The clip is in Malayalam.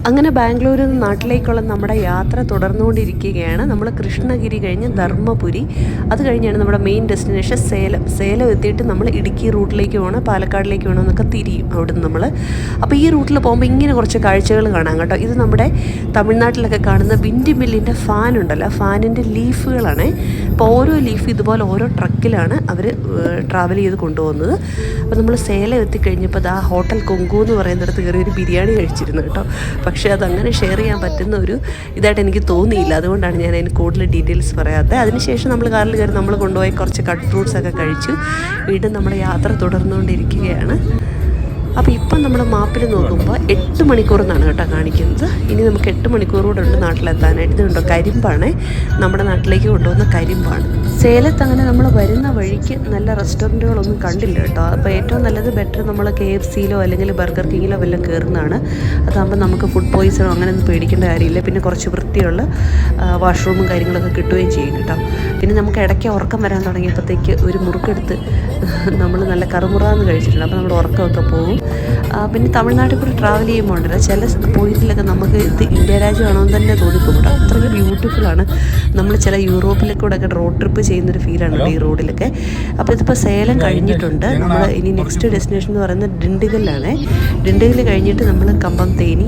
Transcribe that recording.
അങ്ങനെ ബാംഗ്ലൂരിൽ നിന്ന് നാട്ടിലേക്കുള്ള നമ്മുടെ യാത്ര തുടർന്നുകൊണ്ടിരിക്കുകയാണ്. നമ്മൾ കൃഷ്ണഗിരി കഴിഞ്ഞ് ധർമ്മപുരി, അത് കഴിഞ്ഞാണ് നമ്മുടെ മെയിൻ ഡെസ്റ്റിനേഷൻ സേലം എത്തിയിട്ട് നമ്മൾ ഇടുക്കി റൂട്ടിലേക്ക് പോകണം, പാലക്കാടിലേക്ക് പോകണം എന്നൊക്കെ തിരിയും അവിടുന്ന് നമ്മൾ. അപ്പോൾ ഈ റൂട്ടിൽ പോകുമ്പോൾ ഇങ്ങനെ കുറച്ച് കാഴ്ചകൾ കാണാം കേട്ടോ. ഇത് നമ്മുടെ തമിഴ്നാട്ടിലൊക്കെ കാണുന്ന വിൻഡ് മില്ലിൻ്റെ ഫാൻ ഉണ്ടല്ലോ, ഫാനിൻ്റെ ലീഫുകളാണ്. അപ്പോൾ ഓരോ ലീഫ് ഇതുപോലെ ഓരോ ട്രക്കിലാണ് അവർ ട്രാവൽ ചെയ്ത് കൊണ്ടുപോകുന്നത്. അപ്പോൾ നമ്മൾ സേലം എത്തിക്കഴിഞ്ഞപ്പോൾ ആ ഹോട്ടൽ കൊങ്കു എന്ന് പറയുന്നിടത്ത് കയറി ഒരു ബിരിയാണി കഴിച്ചിരുന്നു കേട്ടോ. പക്ഷേ അതങ്ങനെ ഷെയർ ചെയ്യാൻ പറ്റുന്ന ഒരു ഇതായിട്ട് എനിക്ക് തോന്നിയില്ല. അതുകൊണ്ടാണ് ഞാൻ അതിന് കൂടുതൽ ഡീറ്റെയിൽസ് പറയാത്തത്. അതിനുശേഷം നമ്മൾ കാറിൽ കയറി നമ്മൾ കൊണ്ടുപോയി കുറച്ച് കട്ട് ഫ്രൂട്ട്സൊക്കെ കഴിച്ചു. വീണ്ടും നമ്മുടെ യാത്ര തുടർന്നുകൊണ്ടിരിക്കുകയാണ്. അപ്പോൾ ഇപ്പം നമ്മൾ മാപ്പിൽ നോക്കുമ്പോൾ 8 മണിക്കൂർ എന്നാണ് കേട്ടോ കാണിക്കുന്നത്. ഇനി നമുക്ക് 8 മണിക്കൂർ കൂടെ ഉണ്ട് നാട്ടിലെത്താനായിട്ട്. ഇതുണ്ടോ, കരിമ്പാണ്, നമ്മുടെ നാട്ടിലേക്ക് കൊണ്ടുവന്ന കരിമ്പാണ്. സേലത്ത് അങ്ങനെ നമ്മൾ വരുന്ന വഴിക്ക് നല്ല റെസ്റ്റോറൻറ്റുകളൊന്നും കണ്ടില്ല കേട്ടോ. അപ്പോൾ ഏറ്റവും നല്ലത് ബെറ്റർ നമ്മൾ KFCയിലോ അല്ലെങ്കിൽ ബർഗർ കിങ്ങിലോ വല്ലതും കയറുന്നതാണ്. അതാകുമ്പോൾ നമുക്ക് ഫുഡ് പോയിസണോ അങ്ങനെയൊന്നും പേടിക്കേണ്ട കാര്യമില്ല. പിന്നെ കുറച്ച് വൃത്തിയുള്ള വാഷ്റൂമും കാര്യങ്ങളൊക്കെ കിട്ടുകയും ചെയ്യും കേട്ടോ. പിന്നെ നമുക്ക് ഇടയ്ക്ക് ഉറക്കം വരാൻ തുടങ്ങിയപ്പോഴത്തേക്ക് ഒരു മുറുക്കെടുത്ത് നമ്മൾ നല്ല കറുമുറാന്ന് കഴിച്ചിട്ടുണ്ട്. അപ്പോൾ നമ്മുടെ ഉറക്കമൊക്കെ പോകും. പിന്നെ തമിഴ്നാട്ടിൽ കൂടി ട്രാവൽ ചെയ്യുമ്പോൾ ഉണ്ടല്ലോ, ചില പോയിന്റിലൊക്കെ നമുക്ക് ഇത് ഇന്ത്യ രാജ്യമാണോ എന്ന് തന്നെ തോന്നിപ്പോകും കേട്ടോ. അത്രയ്ക്ക് ബ്യൂട്ടിഫുള്ളാണ്. നമ്മൾ ചില യൂറോപ്പിലൊക്കെ കൂടെ ഒക്കെ റോഡ് ട്രിപ്പ് ചെയ്യുന്നൊരു ഫീലാണ് ഈ റോഡിലൊക്കെ. അപ്പോൾ ഇതിപ്പോൾ സേലം കഴിഞ്ഞിട്ടുണ്ട്. നമ്മൾ ഇനി നെക്സ്റ്റ് ഡെസ്റ്റിനേഷൻ എന്ന് പറയുന്നത് ഡിണ്ടിഗലാണ്. ഡിണ്ടിഗൽ കഴിഞ്ഞിട്ട് നമ്മൾ കമ്പം തേനി